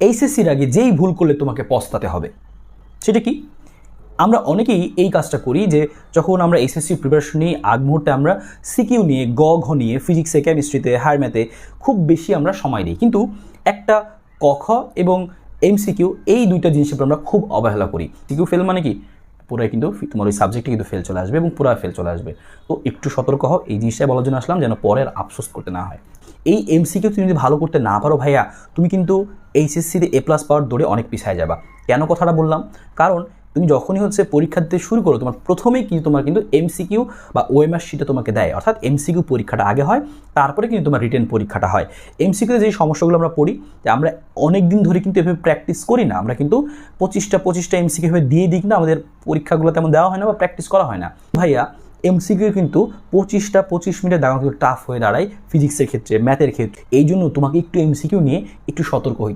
এইচএসসির আগে যেই ভুল করলে তোমাকে পস্তাতে হবে সেটা কি? আমরা অনেকেই এই কাজটা করি যে যখন আমরা এসএসসি প্রিপারেশন নিয়ে আগ মুহূর্তে আমরা সিকিউ নিয়ে ঘ নিয়ে ফিজিক্সে, কেমিস্ট্রিতে, হায়ার ম্যাথে খুব বেশি আমরা সময় দিই, কিন্তু একটা ক খ এবং এমসিকিউ এই দুইটা জিনিসের উপর আমরা খুব অবহেলা করি। সিকিউ ফেল মানে কি পুরাই কিন্তু তোমার ওই সাবজেক্টে কিন্তু ফেল চলে আসবে এবং পুরা ফেল চলে আসবে। তো একটু সতর্ক হও, এই জিনিসটাই বলার জন্য আসলাম যেন পরের আফসোস করতে না হয়। এই এমসিকিউ তুমি যদি ভালো করতে না পারো ভাইয়া, তুমি কিন্তু এইচএসসিতে এ প্লাস পাওয়ার দৌড়ে অনেক পিছায় যাবা। কেন কথাটা বললাম? কারণ তুমি যখনই হচ্ছে পরীক্ষা দিতে শুরু করো, তোমার প্রথমেই কিন্তু তোমার কিন্তু এমসিকিউ বা ওএমআর শিটে তোমাকে দেয়, অর্থাৎ এমসিকিউ পরীক্ষাটা আগে হয়, তারপরে কিন্তু তোমার রিটেন পরীক্ষাটা হয়। এমসিকিউতে যে সমস্যাগুলো আমরা পড়ি, যে আমরা অনেক দিন ধরে কিন্তু এভাবে প্র্যাকটিস করি না, আমরা কিন্তু 25টা এমসিকিউ এভাবে দিয়ে দিই, কিন্তু আমাদের পরীক্ষাগুলো তেমন দেওয়া হয় না বা প্র্যাকটিস করা হয় না ভাইয়া। এমসিকিউ কিন্তু 25 মিনিটে দাঁড়ানো কিন্তু টাফ হয়ে দাঁড়ায় ফিজিক্সের ক্ষেত্রে, ম্যাথের ক্ষেত্রে। এই জন্য তোমাকে একটু এমসিকিউ নিয়ে একটু সতর্ক হই।